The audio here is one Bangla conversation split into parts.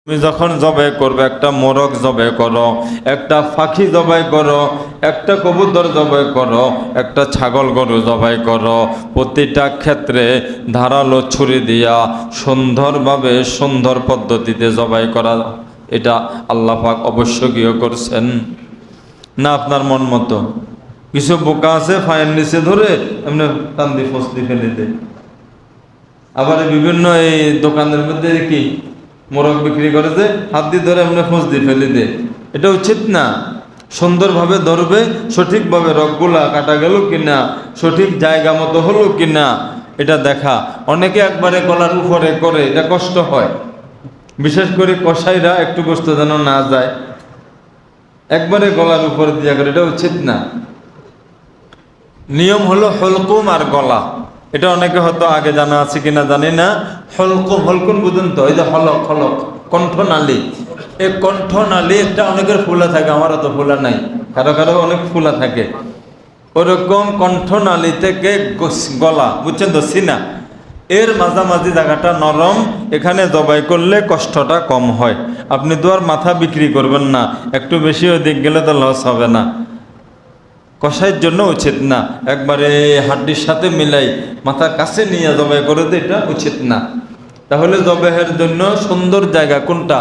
তুমি যখন জবাই করবে, একটা মোরগ জবাই করো, একটা পাখি জবাই করো, একটা কবুতর জবাই করো, একটা ছাগল গরু জবাই করো, প্রতিটা ক্ষেত্রে ধারালো ছুরি দিয়া সুন্দরভাবে সুন্দর পদ্ধতিতে জবাই করা, এটা আল্লাহ পাক অবশ্যকীয় করছেন না। আপনার মন মতো কিছু বোকা আছে ফায়ের নিচে ধরে এমনি কান্দি ফসলি ফেলে দেয়। আবার বিভিন্ন এই দোকানের মধ্যে কি মোরগ বিক্রি করে যে হাত দিয়ে ধরে এমনি ফোঁস দিয়ে ফেলে দে, এটা উচিত না। সুন্দরভাবে ধরবে, সঠিকভাবে রগগুলা কাটা গেল কিনা, সঠিক জায়গা মতো হলো কিনা এটা দেখা। অনেকে একবারে গলার উপরে করে, এটা কষ্ট হয়, বিশেষ করে কসাইরা একটু কষ্ট যেন না যায়, একবারে গলার উপরে দিয়া করে, এটা উচিত না। নিয়ম হলো হলকুম আর গলা, এটা অনেকে হয়তো আগে জানা আছে কিনা জানি না। হলকুম, হলকুম বুঝুন তো, এই যে হলক হলক কণ্ঠনালী, এই কণ্ঠনালী একটা অনেকের ফুলা থাকে, আমারও তো ফুলা নাই, কারো কারো অনেক ফুলা থাকে। ওরকম কণ্ঠনালী থেকে গলা, বুঝছেন তো, সিনা, এর মাঝামাঝি জায়গাটা নরম, এখানে জবাই করলে কষ্টটা কম হয়। আপনি তো আর মাথা বিক্রি করবেন না, একটু বেশি ওদিক গেলে তো লস হবে না। কষাইয়ের জন্য উচিত না, একবারে হাড্ডির সাথে মিলাই মাথার কাছে নিয়ে জবাই করে দে, এটা উচিত না। তাহলে জবাইয়ের জন্য সুন্দর জায়গা কোনটা?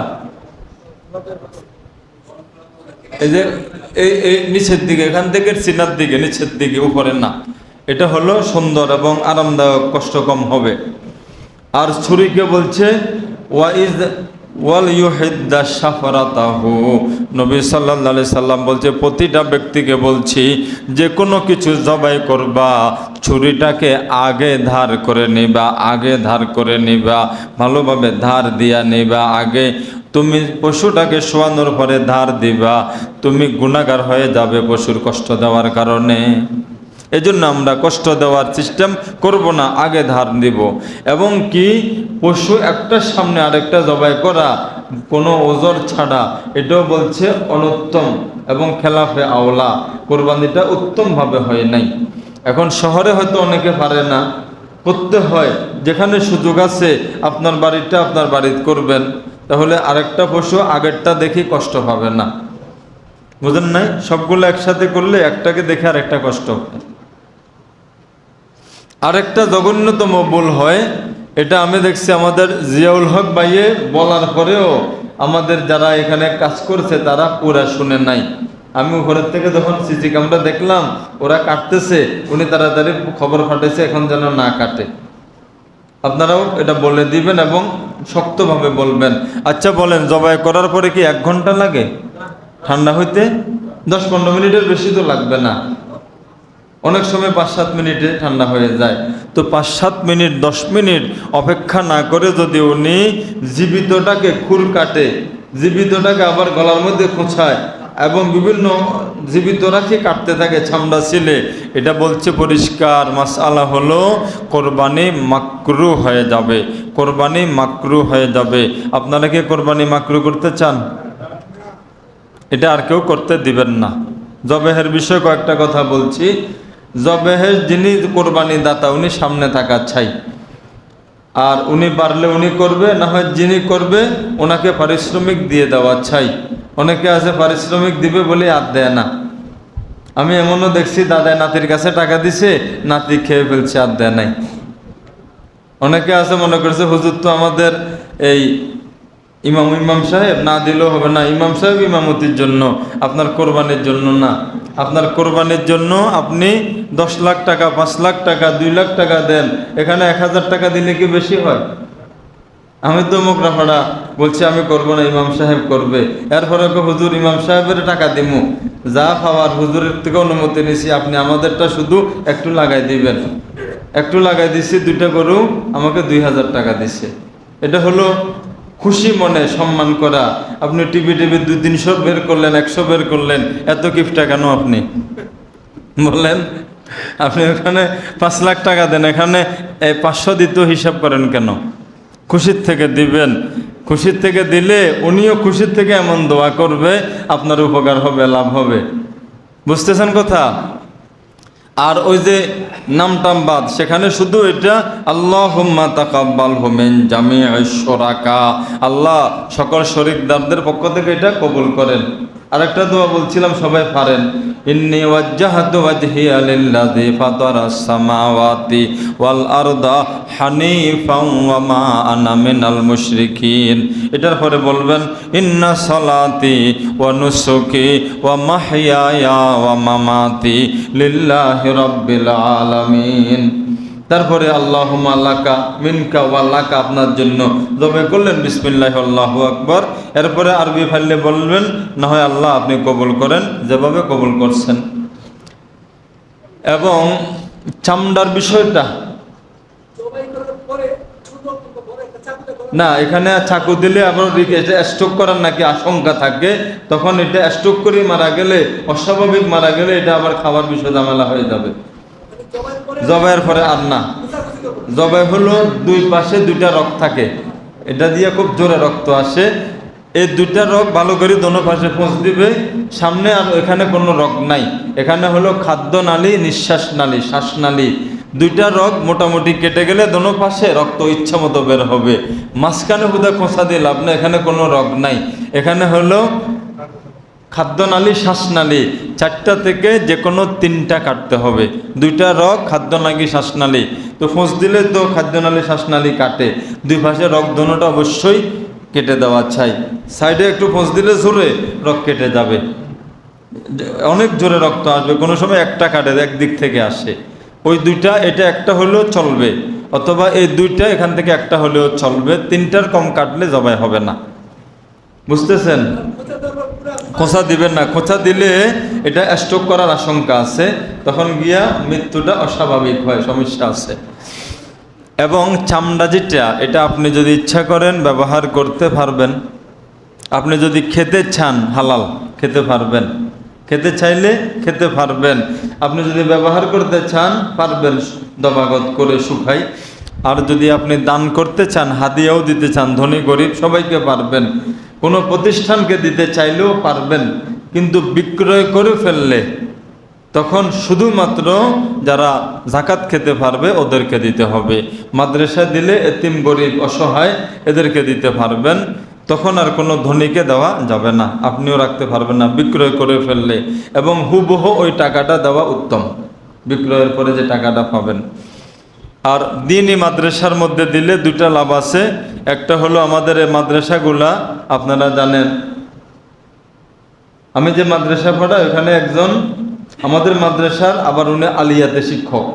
এই যে এই নিচের দিকে, এখান থেকে সিনার দিকে, নিচের দিকে, উপরে না, এটা হলো সুন্দর এবং আরামদায়ক, কষ্ট কম হবে। আর ছুরিকে বলছে ওয়াইজ ওয়াল ইউহিদ্দা শাফরাতাহু, নবী সাল্লাল্লাহু আলাইহি সাল্লাম বলছে প্রতিটা ব্যক্তিকে বলছি যে কোনো কিছু জবাই করবা, ছুরিটাকে আগে ধার করে নিবা, আগে ধার করে নিবা, ভালোভাবে ধার দিয়া নিবা। আগে তুমি পশুটাকে শোয়ানোর পরে ধার দিবা, তুমি গুনাহগার হয়ে যাবে পশুর কষ্ট দেওয়ার কারণে। এজন্য আমরা কষ্ট দেওয়ার সিস্টেম করব না, আগে ধার দিব। এবং কি পশু একটার সামনে আরেকটা জবাই করা কোনো ওজর ছাড়া, এটাও বলছে অনুত্তম এবং খেলাফে আওলা, কোরবানিটা উত্তমভাবে হয় নাই। এখন শহরে হয়তো অনেকে পারে না, করতে হয়, যেখানে সুযোগ আছে আপনার বাড়িটা আপনার বাড়িতে করবেন, তাহলে আরেকটা পশু আগেরটা দেখি কষ্ট পাবে না, বুঝেন নাই? সবগুলো একসাথে করলে একটাকে দেখে আরেকটা কষ্ট হয়। আরেকটা জঘন্যতম ভুল হয়, এটা আমি দেখছি আমাদের জিয়াউল হক ভাইয়ে বলার পরেও আমাদের যারা এখানে কাজ করছে তারা পুরা শুনে নাই। আমি উপরের থেকে যখন সিসি ক্যামেরা দেখলাম ওরা কাটতেছে, উনি তাড়াতাড়ি খবর পাঠাইছে এখন যেন না কাটে। আপনারাও এটা বলে দিবেন এবং শক্তভাবে বলবেন। আচ্ছা বলেন, জবাই করার পরে কি 1 ঘন্টা লাগে ঠান্ডা হইতে? 10-15 মিনিটের বেশি তো লাগবে না, অনেক সময় 5-7 মিনিটে ঠান্ডা হয়ে যায়। তো 5-7 মিনিট 10 মিনিট অপেক্ষা না করে যদি উনি জীবিতটাকে খুর কাটে, জীবিতটাকে আবার গলার মধ্যে খোঁচায় এবং বিভিন্ন জীবিত রাখি কাটতে থাকে চামড়া ছিলে, এটা বলছে পরিষ্কার মাসআলা হলো কোরবানি মাকরু হয়ে যাবে, কোরবানি মাকরু হয়ে যাবে। আপনারা কি কোরবানি মাকরু করতে চান? এটা আর কেউ করতে দিবেন না। জবেহের বিষয়ে কয়েকটা কথা বলছি। জবেহের যিনি কোরবানি দাতা উনি সামনে থাকা চাই, আর উনি পারলে উনি করবে, না হয় যিনি করবে ওনাকে পারিশ্রমিক দিয়ে দেওয়া চাই। অনেকে আছে পারিশ্রমিক দিবে বলে আর দেয় না। আমি এমনও দেখছি দাদায় নাতির কাছে টাকা দিছে, নাতি খেয়ে ফেলছে, আর দেয় নাই। অনেকে আছে মনে করছে হুজুর তো আমাদের এই ইমাম সাহেব, না দিলেও হবে না, ইমাম সাহেব ইমামতির জন্য, আপনার কোরবানির জন্য না। আপনার কোরবানির জন্য আপনি 10 লাখ টাকা, 5 লাখ টাকা, 2 লাখ টাকা দেন, এখানে 1000 টাকা দিলে কি বেশি হয়? আমি তো মোকরাফাড়া বলছি আমি করব না, ইমাম সাহেব করবে, এরপরে হুজুর ইমাম সাহেবের টাকা দিমু, যা পাওয়ার হুজুরের থেকে অনুমতি নিছি, আপনি আমাদেরটা শুধু একটু লাগাই দিবেন। একটু লাগাই দিছি, 2টা গরু আমাকে 2000 টাকা দিছে। এটা হলো খুশি মনে সম্মান করা। আপনি টিভি 200-300 বের করলেন, 100 বের করলেন, এত গিফটটা কেন আপনি বলেন? আপনি ওখানে 5 লাখ টাকা দেন, এখানে 500 দিত, হিসাব করেন কেন? খুশির থেকে দিবেন, খুশির থেকে দিলে উনিও খুশির থেকে এমন দোয়া করবে, আপনার উপকার হবে, লাভ হবে। বুঝতেছেন কথা? আর ওই যে নামটাম বাদ, সেখানে শুধু এটা আল্লাহুম্মা তাকাব্বালহু মিন জামিইশ শুরাকা, আল্লাহ সকল শরীকদারদের পক্ষ থেকে এটা কবুল করেন। আরেকটা দোয়া বলছিলাম, সবাই পারেন, ইন্নী ওয়াজ্জাহাতু ওয়াজহিয়া লিল্লাযী ফাতারাস সামাওয়াতি ওয়াল আরদা হানিফাও ওয়া মা আনা মিনাল মুশরিকিন। এটার পরে বলবেন ইন্না সালাতি ওয়া নুসুকি ওয়া মাহইয়ায়া ওয়া মামাতি লিল্লাহি রাব্বিল আলামিন। তারপরে আল্লাহুম্মা লাকা মিনকা ওয়া লাকা, আপনার জন্য জবে করলেন বিসমিল্লাহ আল্লাহু আকবার। এরপরে আরবি ফাইলে বলবেন, না হয় আল্লাহ আপনি কবুল করেন যেভাবে কবুল করছেন। এবং চামড়ার বিষয়টা না, এখানে চাকু দিলে আবার স্ট্রোক করার নাকি আশঙ্কা থাকে, তখন এটা স্ট্রোক করে মারা গেলে, অস্বাভাবিক মারা গেলে এটা আবার খাবার বিষয় ঝামেলা হয়ে যাবে। জবাইয়ের পরে আর না, জবাই হলো দুই পাশে দুইটা রগ থাকে, এটা দিয়ে খুব জোরে রক্ত আসে, এই দুইটা রগ ভালো করে দোনো পাশে পৌঁছ দিবে, সামনে আর এখানে কোনো রগ নাই, এখানে হলো খাদ্য নালী, নিঃশ্বাস নালী, শ্বাসনালী, দুইটা রগ মোটামুটি কেটে গেলে দোনো পাশে রক্ত ইচ্ছা মতো বের হবে। মাঝখানে বোধহয় খোঁচা দিয়ে লাভ না, এখানে কোনো রগ নাই, এখানে হলো খাদ্যনালী, শ্বাসনালী, চারটা থেকে যে কোনো তিনটা কাটতে হবে, দুইটা রগ খাদ্যনালী, শ্বাসনালী, তো ফোঁস দিলে তো খাদ্যনালী শ্বাসনালী কাটে, দুই পাশে রগ দোনোটা অবশ্যই কেটে দেওয়া চাই। সাইডে একটু ফোঁস দিলে জোরে রগ কেটে যাবে, অনেক জোরে রক্ত আসবে, কোনো সময় একটা কাটে একদিক থেকে আসে, ওই দুইটা, এটা একটা হলেও চলবে, অথবা এই দুইটা এখান থেকে একটা হলেও চলবে, তিনটার কম কাটলে জবাই হবে না, বুঝতেছেন? খোঁচা দিবেন না, খোঁচা দিলে এটা স্ট্রোক করার আশঙ্কা আছে, তখন গিয়া মৃত্যুটা অস্বাভাবিক হয়, সমস্যা আছে। এবং চামড়া যেটা, এটা আপনি যদি ইচ্ছা করেন ব্যবহার করতে পারবেন, আপনি যদি খেতে চান হালাল খেতে পারবেন, খেতে চাইলে খেতে পারবেন, আপনি যদি ব্যবহার করতে চান পারবেন দবাগত করে শুকাই, আর যদি আপনি দান করতে চান, হাদিয়াও দিতে চান, ধনী গরিব সবাইকে পারবেন, কোনো প্রতিষ্ঠানকে দিতে চাইলেও পারবেন, কিন্তু বিক্রয় করে ফেললে তখন শুধুমাত্র যারা যাকাত খেতে পারবে ওদেরকে দিতে হবে। মাদ্রাসা দিলে এতিম গরিব অসহায় এদেরকে দিতে পারবেন, তখন আর কোনো ধনীকে দেওয়া যাবে না, আপনিও রাখতে পারবেন না বিক্রয় করে ফেললে, এবং হুবহু ওই টাকাটা দেওয়া উত্তম, বিক্রয়ের পরে যে টাকাটা পাবেন। আর দ্বীনি মাদ্রাসার মধ্যে দিলে দুইটা লাভ আছে, একটা হলো আমাদের এই মাদ্রাসাগুলা আপনারা জানেন, আমি যে মাদ্রাসা পড়াই ওখানে একজন আমাদের মাদ্রাসার, আবার উনি আলিয়াতে শিক্ষক,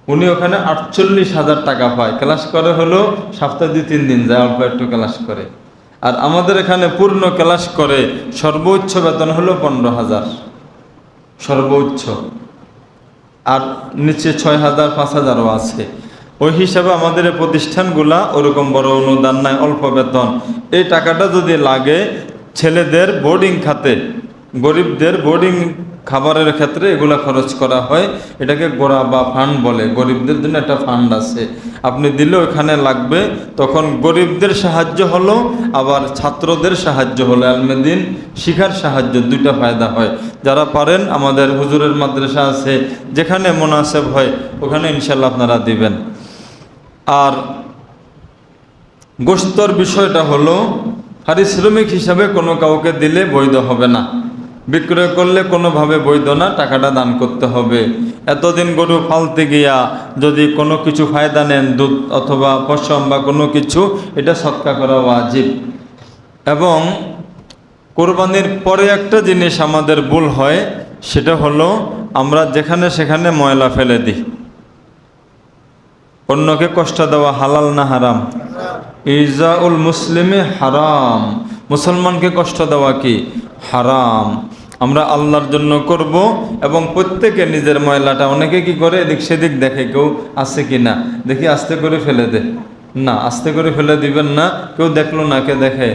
উনি ওখানে 48,000 টাকা পায়, ক্লাস করে হলো সপ্তাহে 2-3 দিন যায়, অল্প একটু ক্লাস করে। আর আমাদের এখানে পূর্ণ ক্লাস করে সর্বোচ্চ বেতন হলো 15,000 সর্বোচ্চ, আর নিচে 6,000 5,000ও আছে। ওই হিসাবে আমাদের এই প্রতিষ্ঠানগুলা ওরকম বড় অনুদান নাই, অল্প বেতন। এই টাকাটা যদি লাগে ছেলেদের বোর্ডিং খাতে, গরিবদের বোর্ডিং খাবারের ক্ষেত্রে এগুলা খরচ করা হয়, এটাকে গোড়া বা ফান্ড বলে, গরিবদের জন্য একটা ফান্ড আছে, আপনি দিলে ওখানে লাগবে, তখন গরিবদের সাহায্য হলো, আবার ছাত্রদের সাহায্য হলো, আলমেদিন শিখার সাহায্য, দুইটা ফায়দা হয়। যারা পারেন আমাদের হুজুরের মাদ্রাসা আছে, যেখানে মুনাসেব হয় ওখানে ইনশাল্লাহ আপনারা দিবেন। আর গোশতর বিষয়টা হলো পারিশ্রমিক হিসাবে কোনো কাউকে দিলে বৈধ হবে না, বিক্রয় করলে কোনোভাবে বৈধ না, টাকাটা দান করতে হবে। এতদিন গরু ফালতে গিয়া যদি কোনো কিছু ফায়দা নেন, দুধ অথবা পশম বা কোনো কিছু, এটা সদকা করা ওয়াজিব। এবং কোরবানির পরে একটা জিনিস আমাদের ভুল হয়, সেটা হলো আমরা যেখানে সেখানে ময়লা ফেলে দিই। অন্যকে কষ্ট দেওয়া হালাল না হারাম? ইজাউল মুসলিমে হারাম, মুসলমানকে কষ্ট দেওয়া কি হারাম। আমরা আল্লাহর জন্য করব, এবং প্রত্যেকে নিজের ময়লাটা, অনেকে কি করে এদিক সেদিক দেখে কেউ আছে কি না, দেখি আস্তে করে ফেলে দে, না আস্তে করে ফেলে দিবেন না, কেউ দেখলো না, কে দেখে।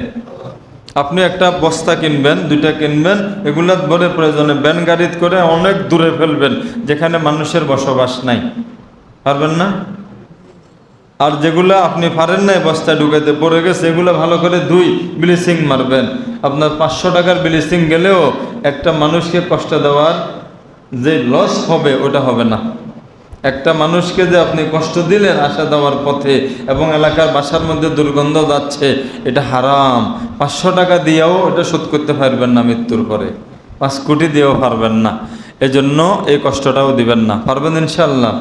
আপনি একটা বস্তা কিনবেন, 2টা কিনবেন, এগুলা ভরে প্রয়োজনে ব্যান গাড়িত করে অনেক দূরে ফেলবেন যেখানে মানুষের বসবাস নাই, পারবেন না? আর যেগুলো আপনি পারেন না বস্তায় ঢুকাতে পড়ে গেছে, এগুলো ভালো করে ধুই ব্লিচিং মারবেন। আপনার 500 টাকার ব্লিচিং গেলেও একটা মানুষকে কষ্ট দেওয়ার যে লস হবে ওটা হবে না। একটা মানুষকে যে আপনি কষ্ট দিলেন আসা যাওয়ার পথে এবং এলাকার বাসার মধ্যে দুর্গন্ধ যাচ্ছে, এটা হারাম। 500 টাকা দিয়েও এটা শোধ করতে পারবেন না, মৃত্যুর পরে 5 কোটি দিয়েও পারবেন না। এজন্য এই কষ্টটাও দিবেন না। পারবেন ইনশাল্লাহ?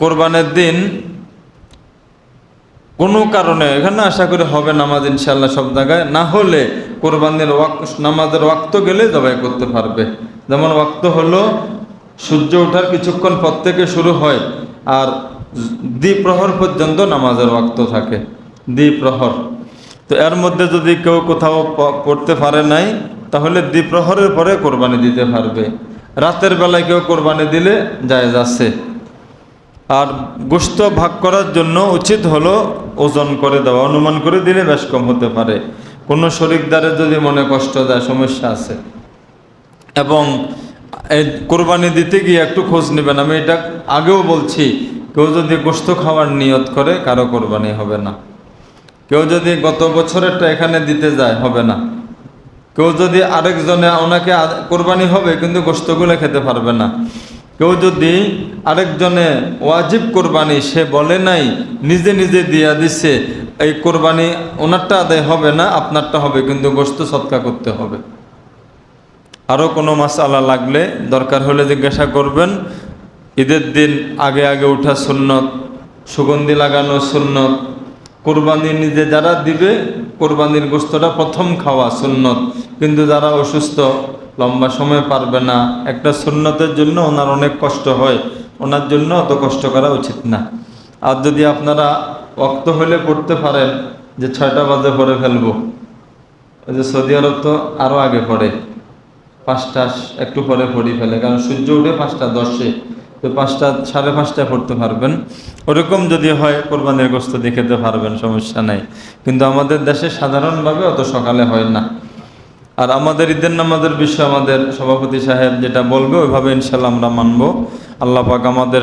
কোরবানের দিন কোনো কারণে এখানে আশা করি হবে নামাজ ইনশাল্লাহ সব জায়গায়, না হলে কোরবানির নামাজের ওয়াক্ত গেলে জবাই করতে পারবে। যেমন ওয়াক্ত হলো সূর্য ওঠার কিছুক্ষণ পর থেকে শুরু হয় আর দ্বিপ্রহর পর্যন্ত নামাজের ওয়াক্ত থাকে, দ্বিপ্রহর। তো এর মধ্যে যদি কেউ কোথাও পড়তে পারে নাই তাহলে দ্বিপ্রহরের পরে কোরবানি দিতে পারবে। রাতের বেলায় কেউ কোরবানি দিলে জায়েজ আছে। আর গোশত ভাগ করার জন্য উচিত হলো ওজন করে দেওয়া, অনুমান করে দিলে বেশ কম হতে পারে। কোনো শরিকদারের যদি মনে কষ্ট দেয় সমস্যা আছে। এবং এই কোরবানি দিতে গিয়ে একটু খোঁজ নেবেন, আমি এটা আগেও বলছি, কেউ যদি গোশত খাওয়ার নিয়ত করে কারো কোরবানি হবে না। কেউ যদি গত বছরেরটা এখানে দিতে যায় হবে না। কেউ যদি আরেকজনে ওনাকে কোরবানি হবে কিন্তু গোশতগুলো খেতে পারবে না। কেউ যদি আরেকজনে ওয়াজিব কোরবানি সে বলে নাই, নিজে নিজে দিয়া দিছে, এই কোরবানি ওনারটা আদায় হবে না, আপনারটা হবে, কিন্তু গোশত সদকা করতে হবে। আরও কোনো মাসআলা লাগলে দরকার হলে জিজ্ঞাসা করবেন। ঈদের দিন আগে আগে উঠা সুন্নত, সুগন্ধি লাগানো সুন্নত, কোরবানি নিজে যারা দিবে কোরবানির গোশতটা প্রথম খাওয়া সুন্নত। কিন্তু যারা অসুস্থ, লম্বা সময় পারবে না, একটা সুন্নতের জন্য ওনার অনেক কষ্ট হয়, ওনার জন্য অত কষ্ট করা উচিত না। আর যদি আপনারা ওয়াক্ত হলে পড়তে পারেন যে 6টা বাজে পরে ফেলবো, ওই যে সৌদি আরব তো আরও আগে পড়ে, 5টা একটু পরে পড়ি ফেলে, কারণ সূর্য উঠে 5:10, তো 5টা 5:30টায় পড়তে পারবেন। ওরকম যদি হয় কোরবানির গোশত দিয়ে খেতে পারবেন, সমস্যা নাই। কিন্তু আমাদের দেশে সাধারণভাবে অত সকালে হয় না। আর আমাদের ঈদের নামাজের বিষয়ে আমাদের সভাপতি সাহেব যেটা বলবে ওইভাবে ইনশাল্লাহ আমরা মানব। আল্লাহ পাক আমাদের